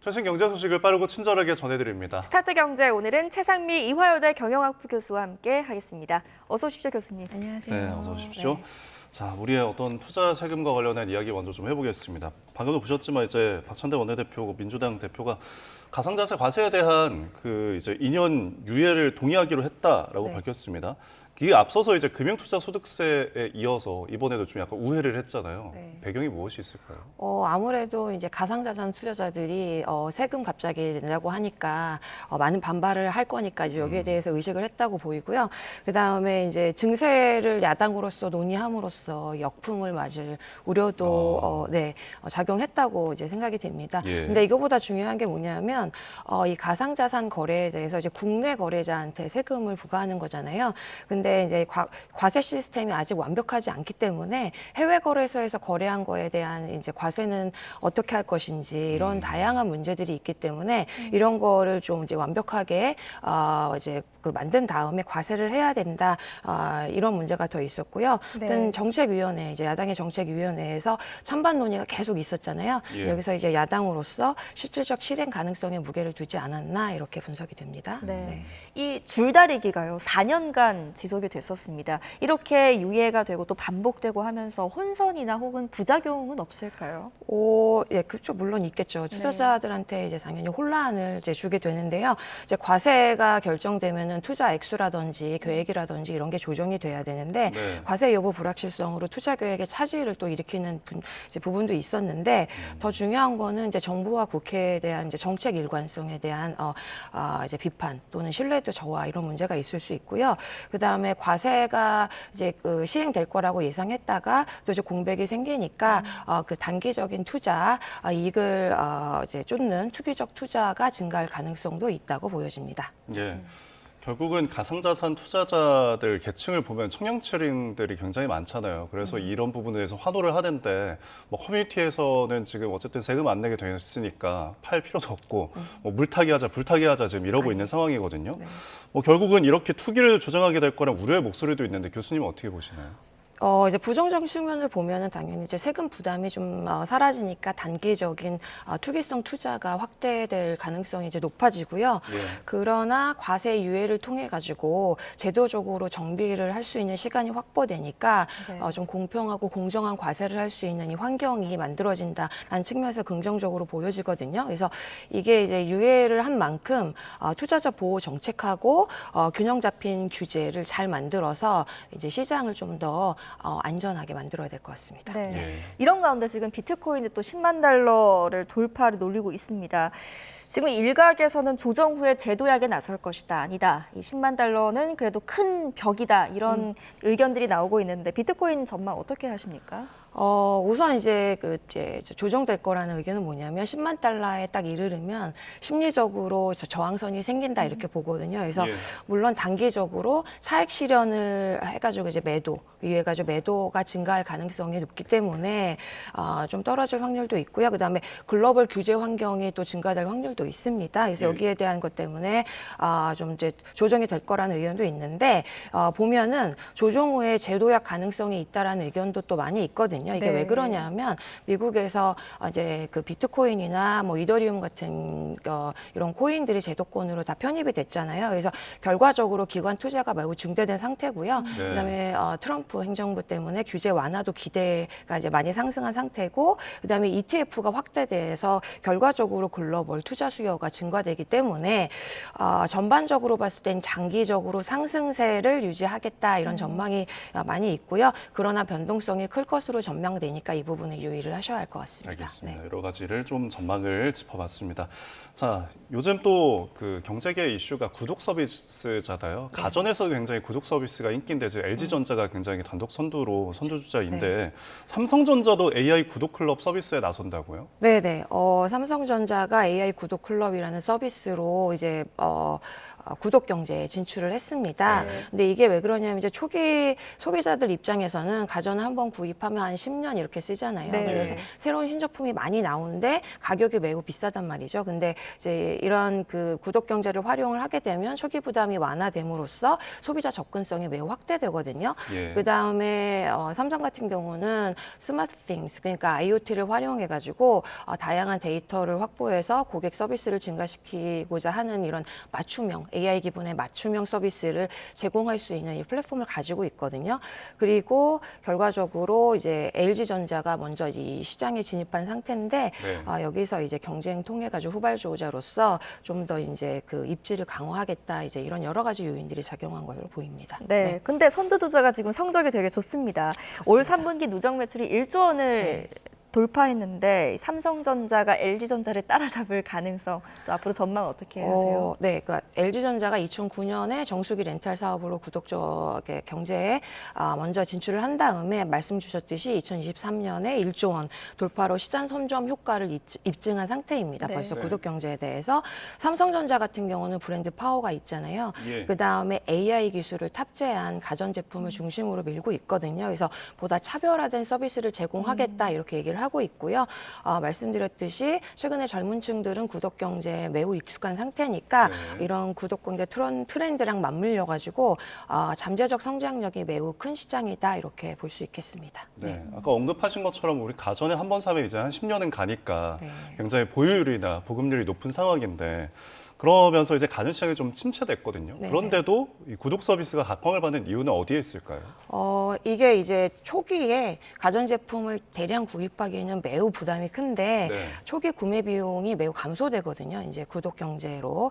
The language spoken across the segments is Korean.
최신 경제 소식을 빠르고 친절하게 전해드립니다. 스타트 경제 오늘은 최상미 이화여대 경영학부 교수와 함께 하겠습니다. 어서 오십시오, 교수님. 안녕하세요. 네, 어서 오십시오. 네. 자, 우리의 어떤 투자 세금과 관련한 이야기 먼저 좀 해보겠습니다. 방금도 보셨지만 이제 박찬대 원내대표, 민주당 대표가 가상자산 과세에 대한 그 이제 2년 유예를 동의하기로 했다라고 네. 밝혔습니다. 이게 앞서서 이제 금융투자소득세에 이어서 이번에도 좀 약간 우회를 했잖아요. 네. 배경이 무엇이 있을까요? 아무래도 이제 가상자산 투자자들이 세금 갑자기 낸다고 하니까 많은 반발을 할 거니까 이제 여기에 대해서 의식을 했다고 보이고요. 그 다음에 이제 증세를 야당으로서 논의함으로써 역풍을 맞을 우려도 작용했다고 이제 생각이 됩니다. 예. 근데 이거보다 중요한 게 뭐냐면 이 가상자산 거래에 대해서 이제 국내 거래자한테 세금을 부과하는 거잖아요. 근데 이제 과세 시스템이 아직 완벽하지 않기 때문에 해외 거래소에서 거래한 거에 대한 이제 과세는 어떻게 할 것인지 이런 다양한 문제들이 있기 때문에 이런 거를 좀 이제 완벽하게 이제 그 만든 다음에 과세를 해야 된다 이런 문제가 더 있었고요. 네. 정책위원회 이제 야당의 정책위원회에서 찬반 논의가 계속 있었잖아요. 예. 여기서 이제 야당으로서 실질적 실행 가능성에 무게를 두지 않았나 이렇게 분석이 됩니다. 네. 이 줄다리기가요, 4년간 지속이 됐었습니다. 이렇게 유예가 되고 또 반복되고 하면서 혼선이나 혹은 부작용은 없을까요? 예, 그렇죠. 물론 있겠죠. 투자자들한테 이제 당연히 혼란을 이제 주게 되는데요. 이제 과세가 결정되면은 투자 액수라든지 계획이라든지 이런 게 조정이 돼야 되는데 네. 과세 여부 불확실성으로 투자 계획의 차질을 또 일으키는 이제 부분도 있었는데 더 중요한 거는 이제 정부와 국회에 대한 이제 정책 일관성에 대한 이제 비판 또는 신뢰도 저하 이런 문제가 있을 수 있고요. 그 다음에 과세가 이제 그 시행될 거라고 예상했다가 또 이제 공백이 생기니까 그 단기적인 투자 이익을 이제 쫓는 투기적 투자가 증가할 가능성도 있다고 보여집니다. 예. 결국은 가상자산 투자자들 계층을 보면 청년층들이 굉장히 많잖아요. 그래서 이런 부분에 대해서 환호를 하는데 뭐 커뮤니티에서는 지금 어쨌든 세금 안 내게 됐으니까 팔 필요도 없고 뭐 물타기 하자, 불타기 하자 지금 이러고 있는 상황이거든요. 뭐 결국은 이렇게 투기를 조장하게 될 거란 우려의 목소리도 있는데 교수님은 어떻게 보시나요? 이제 부정적 측면을 보면은 당연히 이제 세금 부담이 좀 사라지니까 단기적인 투기성 투자가 확대될 가능성이 이제 높아지고요. 예. 그러나 과세 유예를 통해 가지고 제도적으로 정비를 할 수 있는 시간이 확보되니까 좀 공평하고 공정한 과세를 할 수 있는 이 환경이 만들어진다라는 측면에서 긍정적으로 보여지거든요. 그래서 이게 이제 유예를 한 만큼 투자자 보호 정책하고 균형 잡힌 규제를 잘 만들어서 이제 시장을 좀더 안전하게 만들어야 될 것 같습니다. 네. 예. 이런 가운데 지금 비트코인이 또 10만 달러를 돌파를 노리고 있습니다. 지금 일각에서는 조정 후에 제도약에 나설 것이다. 아니다. 이 10만 달러는 그래도 큰 벽이다. 이런 의견들이 나오고 있는데 비트코인 전망 어떻게 하십니까? 우선 이제 이제 조정될 거라는 의견은 뭐냐면 10만 달러에 딱 이르르면 심리적으로 저항선이 생긴다 이렇게 보거든요. 그래서 예. 물론 단기적으로 차익 실현을 해가지고 이제 위해가지고 매도가 증가할 가능성이 높기 때문에 좀 떨어질 확률도 있고요. 그다음에 글로벌 규제 환경이 또 증가될 확률도 있습니다. 그래서 예. 여기에 대한 것 때문에 좀 이제 조정이 될 거라는 의견도 있는데 보면은 조정 후에 제도약 가능성이 있다라는 의견도 또 많이 있거든요. 이게 왜 그러냐면 미국에서 이제 그 비트코인이나 뭐 이더리움 같은 이런 코인들이 제도권으로 다 편입이 됐잖아요. 그래서 결과적으로 기관 투자가 매우 중대된 상태고요. 네. 그다음에 트럼프 행정부 때문에 규제 완화도 기대가 이제 많이 상승한 상태고, 그다음에 ETF가 확대돼서 결과적으로 글로벌 투자 수요가 증가되기 때문에 전반적으로 봤을 땐 장기적으로 상승세를 유지하겠다 이런 전망이 많이 있고요. 그러나 변동성이 클 것으로 전망되니까 이 부분을 유의를 하셔야 할 것 같습니다. 알겠습니다. 여러 가지를 좀 전망을 짚어봤습니다. 자, 요즘 또 그 경제계 이슈가 구독 서비스잖아요. 가전에서도 굉장히 구독 서비스가 인기인데 지금 LG전자가 굉장히 단독 선두주자인데 삼성전자도 AI 구독 클럽 서비스에 나선다고요? 네네. 삼성전자가 AI 구독 클럽이라는 서비스로 이제 구독 경제에 진출을 했습니다. 근데 이게 왜 그러냐면 이제 초기 소비자들 입장에서는 가전을 한번 구입하면 한 10년 이렇게 쓰잖아요. 네. 그래서 새로운 신제품이 많이 나오는데 가격이 매우 비싸단 말이죠. 근데 이제 이런 그 구독 경제를 활용을 하게 되면 초기 부담이 완화됨으로써 소비자 접근성이 매우 확대되거든요. 예. 그다음에 삼성 같은 경우는 스마트 띵스, 그러니까 IoT를 활용해가지고 다양한 데이터를 확보해서 고객 서비스를 증가시키고자 하는 이런 맞춤형, AI 기본의 맞춤형 서비스를 제공할 수 있는 이 플랫폼을 가지고 있거든요. 그리고 결과적으로 이제 LG전자가 먼저 이 시장에 진입한 상태인데 네. 여기서 이제 경쟁 통해 가지고 후발주자로서 좀 더 이제 그 입지를 강화하겠다, 이제 이런 여러 가지 요인들이 작용한 것으로 보입니다. 네, 근데 선두주자가 지금 성적이 되게 좋습니다. 올 3분기 누적 매출이 1조 원을 돌파했는데 삼성전자가 LG전자를 따라잡을 가능성, 또 앞으로 전망 어떻게 하세요? 네, 그러니까 LG전자가 2009년에 정수기 렌탈 사업으로 구독적의 경제에 먼저 진출을 한 다음에 말씀 주셨듯이 2023년에 1조 원 돌파로 시장 선점 효과를 입증한 상태입니다. 네. 벌써 네. 구독 경제에 대해서. 삼성전자 같은 경우는 브랜드 파워가 있잖아요. 예. 그다음에 AI 기술을 탑재한 가전제품을 중심으로 밀고 있거든요. 그래서 보다 차별화된 서비스를 제공하겠다, 이렇게 얘기를 하고 있고요. 말씀드렸듯이 최근에 젊은 층들은 구독 경제에 매우 익숙한 상태니까 네. 이런 구독 경제 트렌드랑 맞물려 가지고 잠재적 성장력이 매우 큰 시장이다, 이렇게 볼 수 있겠습니다. 네. 아까 언급하신 것처럼 우리 가전에 한 번 사면 이제 한 10년은 가니까 네. 굉장히 보유율이나 보급률이 높은 상황인데 그러면서 이제 가전 시장이 좀 침체됐거든요. 네. 그런데도 이 구독 서비스가 각광을 받는 이유는 어디에 있을까요? 이게 이제 초기에 가전제품을 대량 구입하기에는 매우 부담이 큰데 네. 초기 구매 비용이 매우 감소되거든요. 이제 구독 경제로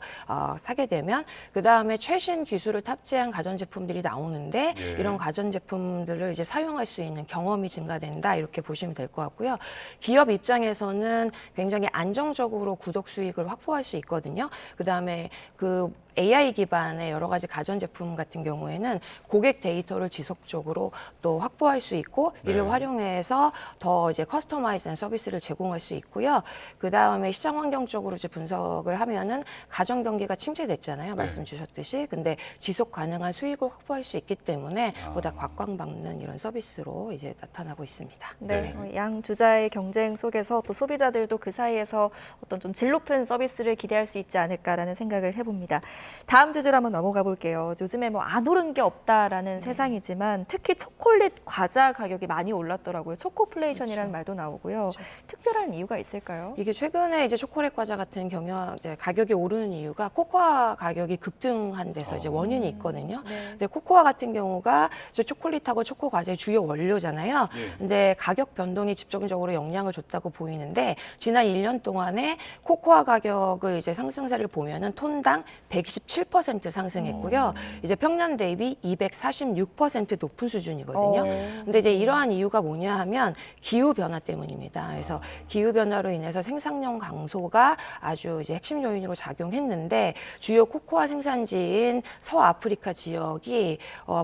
사게 되면 그다음에 최신 기술을 탑재한 가전제품들이 나오는데 예. 이런 가전제품들을 이제 사용할 수 있는 경험이 증가된다, 이렇게 보시면 될 것 같고요. 기업 입장에서는 굉장히 안정적으로 구독 수익을 확보할 수 있거든요. 그다음에 그 AI 기반의 여러 가지 가전제품 같은 경우에는 고객 데이터를 지속적으로 또 확보할 수 있고 네. 이를 활용해서 더 이제 커스터마이즈한 서비스를 제공할 수 있고요. 그 다음에 시장 환경적으로 이제 분석을 하면은 가전 경기가 침체됐잖아요. 말씀 주셨듯이. 근데 지속 가능한 수익을 확보할 수 있기 때문에 보다 각광받는 이런 서비스로 이제 나타나고 있습니다. 네, 네. 양 주자의 경쟁 속에서 또 소비자들도 그 사이에서 어떤 좀 질 높은 서비스를 기대할 수 있지 않을까라는 생각을 해봅니다. 다음 주제로 한번 넘어가 볼게요. 요즘에 뭐 안 오른 게 없다라는 세상이지만 특히 초콜릿 과자 가격이 많이 올랐더라고요. 초코플레이션이라는 말도 나오고요. 특별한 이유가 있을까요? 이게 최근에 이제 초콜릿 과자 같은 경우 이제 가격이 오르는 이유가 코코아 가격이 급등한 데서 이제 원인이 있거든요. 네. 근데 코코아 같은 경우가 이제 초콜릿하고 초코 과자의 주요 원료잖아요. 예. 근데 가격 변동이 집중적으로 영향을 줬다고 보이는데 지난 1년 동안에 코코아 가격의 이제 상승세를 보면은 톤당 127% 상승했고요. 이제 평년 대비 246% 높은 수준이거든요. 근데 이제 이러한 이유가 뭐냐 하면 기후 변화 때문입니다. 그래서 기후 변화로 인해서 생산량 감소가 아주 이제 핵심 요인으로 작용했는데 주요 코코아 생산지인 서아프리카 지역이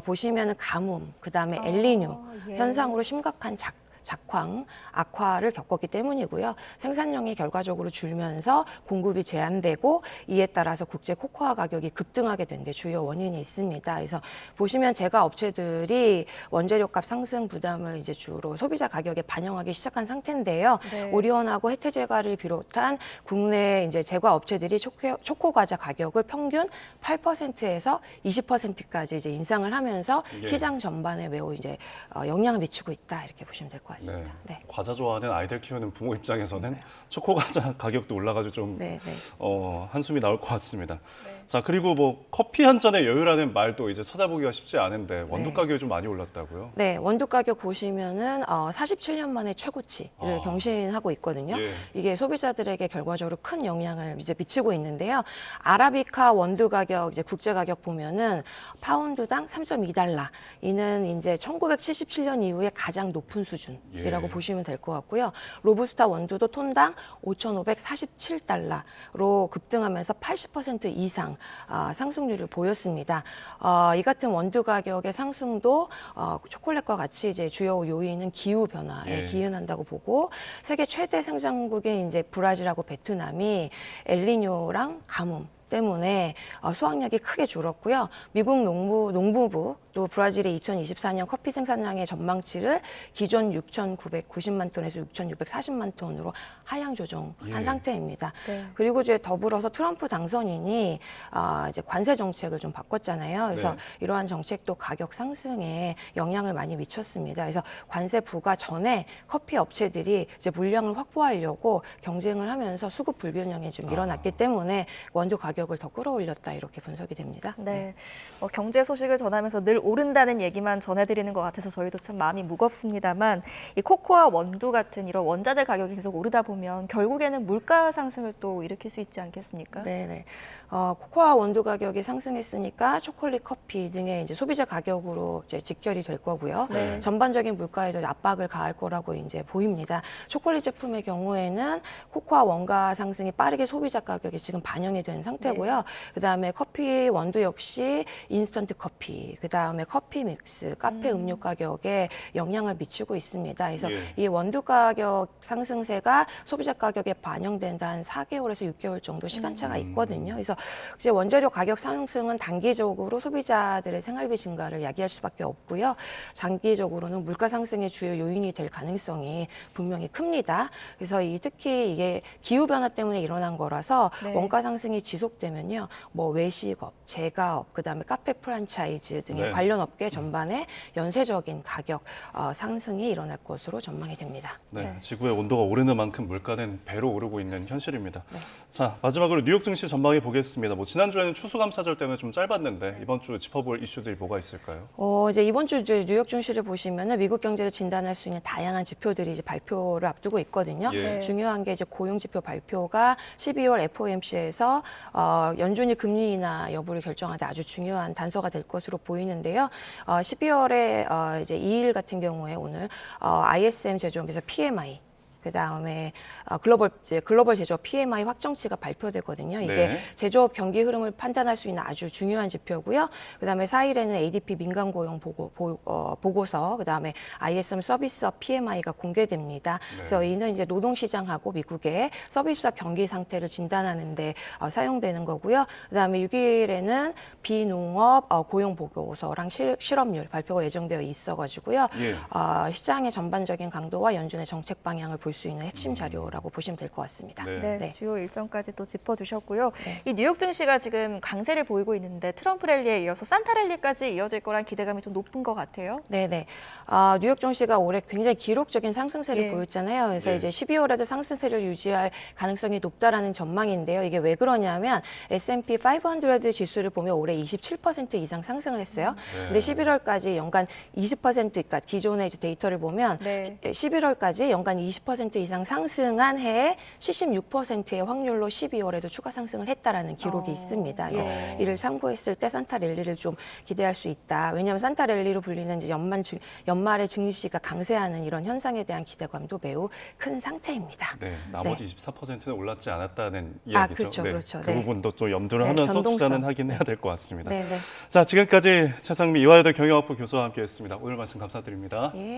보시면은 가뭄, 그다음에 엘니뇨 예. 현상으로 심각한 작황, 악화를 겪었기 때문이고요. 생산량이 결과적으로 줄면서 공급이 제한되고 이에 따라서 국제 코코아 가격이 급등하게 된 데 주요 원인이 있습니다. 그래서 보시면 제과 업체들이 원재료값 상승 부담을 이제 주로 소비자 가격에 반영하기 시작한 상태인데요. 네. 오리온하고 혜태제과를 비롯한 국내 이제 제과 업체들이 초코 과자 가격을 평균 8%에서 20%까지 이제 인상을 하면서 예. 시장 전반에 매우 이제 영향을 미치고 있다, 이렇게 보시면 될 것 같습니다. 네. 과자 좋아하는 아이들 키우는 부모 입장에서는 초코 과자 가격도 올라가지고 좀 네, 네. 한숨이 나올 것 같습니다. 자, 그리고 뭐 커피 한 잔의 여유라는 말도 이제 찾아보기가 쉽지 않은데 원두 네. 가격이 좀 많이 올랐다고요? 네, 원두 가격 보시면은 47년 만에 최고치를 경신하고 있거든요. 예. 이게 소비자들에게 결과적으로 큰 영향을 이제 미치고 있는데요. 아라비카 원두 가격 이제 국제 가격 보면은 파운드당 3.2달러. 이는 이제 1977년 이후에 가장 높은 수준이라고 예. 보시면 될 것 같고요. 로부스타 원두도 톤당 5,547달러로 급등하면서 80% 이상 상승률을 보였습니다. 이 같은 원두 가격의 상승도 초콜릿과 같이 이제 주요 요인은 기후 변화에 예. 기인한다고 보고 세계 최대 생산국인 이제 브라질하고 베트남이 엘니뇨랑 가뭄 때문에 수확량이 크게 줄었고요. 미국 농부부 또 브라질의 2024년 커피 생산량의 전망치를 기존 6,990만 톤에서 6,640만 톤으로 하향 조정한 예. 상태입니다. 네. 그리고 이제 더불어서 트럼프 당선인이 이제 관세 정책을 좀 바꿨잖아요. 그래서 네. 이러한 정책도 가격 상승에 영향을 많이 미쳤습니다. 그래서 관세 부과 전에 커피 업체들이 이제 물량을 확보하려고 경쟁을 하면서 수급 불균형이 좀 일어났기 때문에 원두 가격을 더 끌어올렸다 이렇게 분석이 됩니다. 네. 경제 소식을 전하면서 늘 오른다는 얘기만 전해드리는 것 같아서 저희도 참 마음이 무겁습니다만 이 코코아 원두 같은 이런 원자재 가격이 계속 오르다 보면 결국에는 물가 상승을 또 일으킬 수 있지 않겠습니까? 네네. 코코아 원두 가격이 상승했으니까 초콜릿, 커피 등의 이제 소비자 가격으로 이제 직결이 될 거고요. 네. 전반적인 물가에도 압박을 가할 거라고 이제 보입니다. 초콜릿 제품의 경우에는 코코아 원가 상승이 빠르게 소비자 가격에 지금 반영이 된 상태고요. 그다음에 커피 원두 역시 인스턴트 커피, 그다음에 커피 믹스, 카페 음료 가격에 영향을 미치고 있습니다. 그래서 예. 이 원두 가격 상승세가 소비자 가격에 반영된다 한 4개월에서 6개월 정도 시간차가 있거든요. 그래서 이제 원재료 가격 상승은 단기적으로 소비자들의 생활비 증가를 야기할 수밖에 없고요. 장기적으로는 물가 상승의 주요 요인이 될 가능성이 분명히 큽니다. 그래서 특히 이게 기후 변화 때문에 일어난 거라서 네. 원가 상승이 지속되면요, 뭐 외식업, 제과업, 그다음에 카페 프랜차이즈 등의 네. 관련 업계 전반에 연쇄적인 가격 상승이 일어날 것으로 전망이 됩니다. 네, 네. 지구의 온도가 오르는 만큼 물가는 배로 오르고 있는 현실입니다. 자, 마지막으로 뉴욕 증시 전망해 보겠습니다. 뭐 지난주에는 추수감사절 때문에 좀 짧았는데 이번 주 짚어볼 이슈들이 뭐가 있을까요? 이제 이번 주 이제 뉴욕 증시를 보시면은 미국 경제를 진단할 수 있는 다양한 지표들이 이제 발표를 앞두고 있거든요. 예. 중요한 게 이제 고용 지표 발표가 12월 FOMC에서 연준이 금리 인하 여부를 결정하는데 아주 중요한 단서가 될 것으로 보이는데요. 12월에 이제 2일 같은 경우에 오늘 ISM 제조업에서 PMI 그다음에 글로벌 제조업 PMI 확정치가 발표되거든요. 이게 네. 제조업 경기 흐름을 판단할 수 있는 아주 중요한 지표고요. 그다음에 4일에는 ADP 민간 고용 보고서, 그다음에 ISM 서비스업 PMI가 공개됩니다. 그래서 이는 이제 노동 시장하고 미국의 서비스업 경기 상태를 진단하는 데 사용되는 거고요. 그다음에 6일에는 비농업 고용 보고서랑 실업률 발표가 예정되어 있어 가지고요. 예. 시장의 전반적인 강도와 연준의 정책 방향을 볼 수 있는 핵심 자료라고 보시면 될 것 같습니다. 네. 네, 네. 주요 일정까지 또 짚어주셨고요. 네. 이 뉴욕 증시가 지금 강세를 보이고 있는데 트럼프 랠리에 이어서 산타 랠리까지 이어질 거란 기대감이 좀 높은 것 같아요. 네네. 뉴욕 증시가 올해 굉장히 기록적인 상승세를 예. 보였잖아요. 그래서 예. 이제 12월에도 상승세를 유지할 가능성이 높다라는 전망인데요. 이게 왜 그러냐면 S&P 500 지수를 보면 올해 27% 이상 상승을 했어요. 네. 근데 11월까지 연간 20%, 그러니까 기존의 이제 데이터를 보면 네. 11월까지 연간 20% 이상 상승한 해에 76%의 확률로 12월에도 추가 상승을 했다라는 기록이 있습니다. 그래서 예. 이를 참고했을 때 산타 랠리를 좀 기대할 수 있다. 왜냐하면 산타 랠리로 불리는 이제 연말에 증시가 강세하는 이런 현상에 대한 기대감도 매우 큰 상태입니다. 네, 나머지 24%는 올랐지 않았다는 이야기죠. 그렇죠, 네, 그렇죠. 그 네. 부분도 또 염두를 네, 하면서 변동성. 투자는 하긴 해야 될 것 같습니다. 네, 네. 자, 지금까지 최상미 이화여대 경영학부 교수와 함께했습니다. 오늘 말씀 감사드립니다. 예.